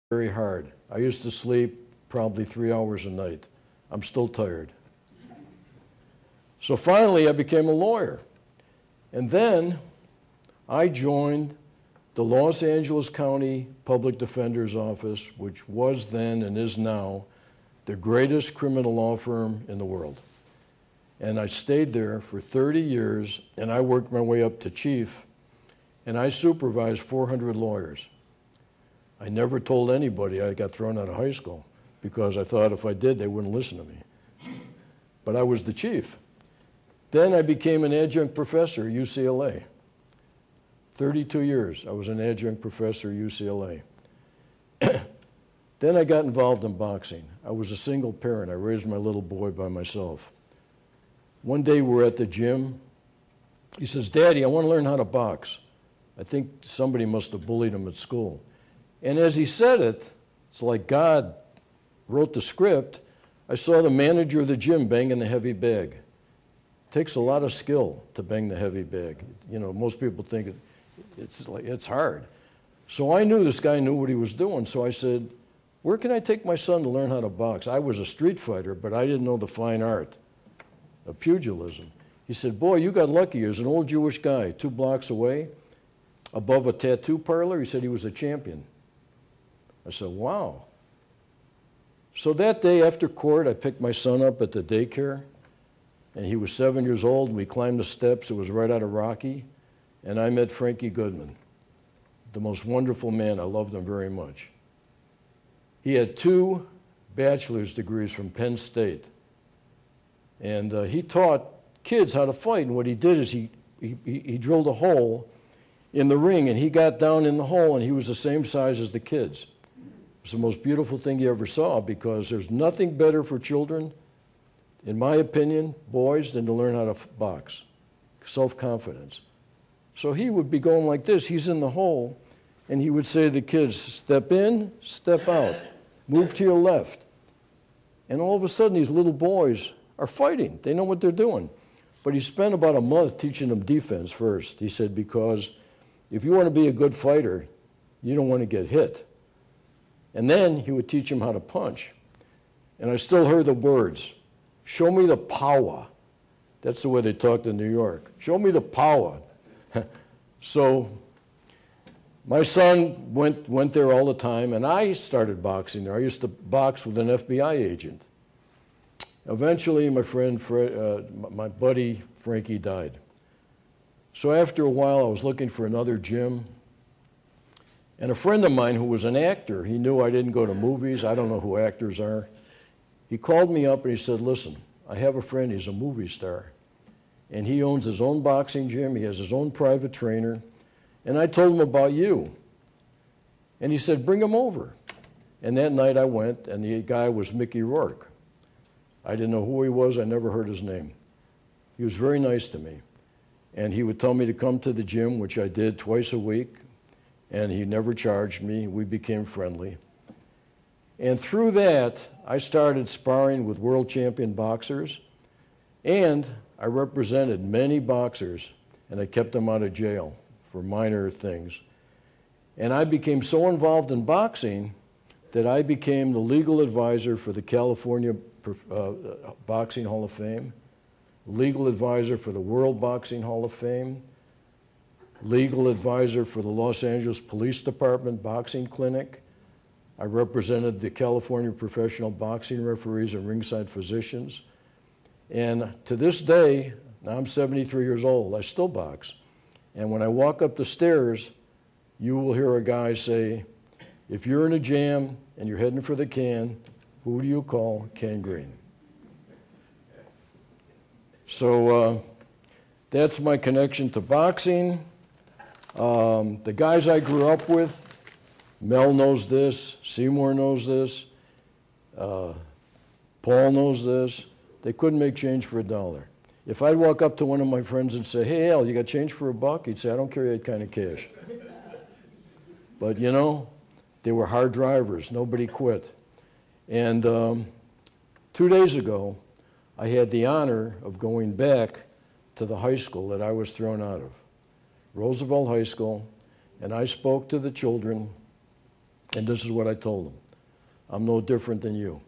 very hard. I used to sleep probably 3 hours a night. I'm still tired. So finally, I became a lawyer. And then I joined the Los Angeles County Public Defender's Office, which was then and is now the greatest criminal law firm in the world. And I stayed there for 30 years, and I worked my way up to chief, and I supervised 400 lawyers. I never told anybody I got thrown out of high school because I thought if I did, they wouldn't listen to me. But I was the chief. Then I became an adjunct professor at UCLA. 32 years, I was an adjunct professor at UCLA. Then I got involved in boxing. I was a single parent. I raised my little boy by myself. One day we're at the gym. He says, "Daddy, I want to learn how to box." I think somebody must have bullied him at school. And as he said it, it's like God wrote the script. I saw the manager of the gym banging the heavy bag. It takes a lot of skill to bang the heavy bag. You know, most people think it's hard. So I knew this guy knew what he was doing. So I said, "Where can I take my son to learn how to box?" I was a street fighter, but I didn't know the fine art of pugilism. He said, "Boy, you got lucky. There's an old Jewish guy 2 blocks away above a tattoo parlor." He said he was a champion. I said, "Wow." So that day after court, I picked my son up at the daycare, and he was 7 years old. We climbed the steps. It was right out of Rocky, and I met Frankie Goodman, the most wonderful man. I loved him very much. He had 2 bachelor's degrees from Penn State, and he taught kids how to fight. And what he did is he drilled a hole in the ring, and he got down in the hole, and he was the same size as the kids. It's the most beautiful thing you ever saw, because there's nothing better for children, in my opinion, boys, than to learn how to box. Self-confidence. So he would be going like this. He's in the hole, and he would say to the kids, "Step in, step out, move to your left." And all of a sudden, these little boys are fighting. They know what they're doing. But he spent about a month teaching them defense first. He said, because if you want to be a good fighter, you don't want to get hit. And then he would teach them how to punch. And I still heard the words, "Show me the power." That's the way they talked in New York. "Show me the power." So my son went there all the time, and I started boxing there. I used to box with an FBI agent. Eventually, my buddy Frankie died. So after a while, I was looking for another gym. And a friend of mine who was an actor, he knew I didn't go to movies. I don't know who actors are. He called me up and he said, "Listen, I have a friend, he's a movie star. And he owns his own boxing gym, he has his own private trainer. And I told him about you." And he said, "Bring him over." And that night I went, and the guy was Mickey Rourke. I didn't know who he was, I never heard his name. He was very nice to me. And he would tell me to come to the gym, which I did twice a week. And he never charged me. We became friendly. And through that, I started sparring with world champion boxers, and I represented many boxers, and I kept them out of jail for minor things. And I became so involved in boxing that I became the legal advisor for the California Boxing Hall of Fame, legal advisor for the World Boxing Hall of Fame, legal advisor for the Los Angeles Police Department Boxing Clinic. I represented the California Professional Boxing Referees and ringside physicians. And to this day, now I'm 73 years old, I still box. And when I walk up the stairs, you will hear a guy say, "If you're in a jam and you're heading for the can, who do you call? Ken Green." So that's my connection to boxing. The guys I grew up with, Mel knows this, Seymour knows this, Paul knows this. They couldn't make change for $1. If I'd walk up to one of my friends and say, "Hey, Al, you got change for $1?" He'd say, "I don't carry that kind of cash." But you know, they were hard drivers. Nobody quit. And 2 days ago, I had the honor of going back to the high school that I was thrown out of, Roosevelt High School, and I spoke to the children And this is what I told them. I'm no different than you.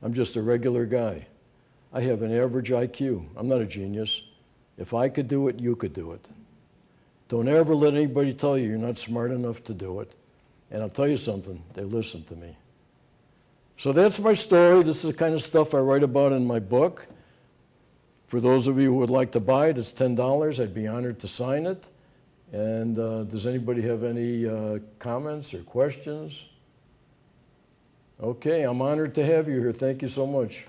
I'm just a regular guy. I have an average IQ. I'm not a genius. If I could do it, you could do it. Don't ever let anybody tell you you're not smart enough to do it. And I'll tell you something, they listened to me. So that's my story. This is the kind of stuff I write about in my book. For those of you who would like to buy it, it's $10. I'd be honored to sign it. And does anybody have any comments or questions? Okay, I'm honored to have you here. Thank you so much.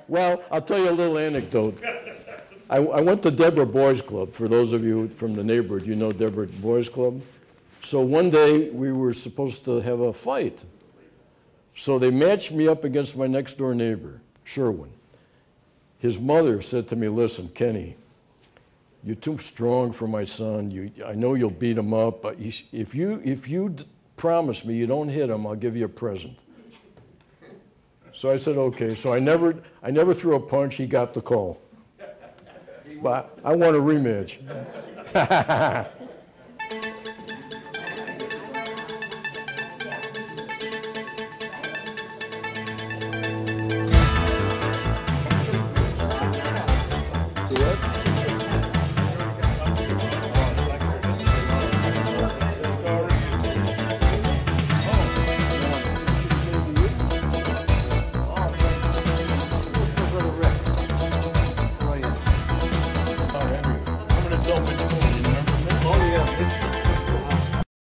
Well, I'll tell you a little anecdote. I went to Deborah Boys Club. For those of you from the neighborhood, you know Deborah Boys Club. So one day we were supposed to have a fight. So they matched me up against my next door neighbor, Sherwin. His mother said to me, listen, Kenny, you're too strong for my son. I know you'll beat him up, but if you promise me you don't hit him, I'll give you a present. So I said, okay. So I never threw a punch. He got the call. But I want a rematch.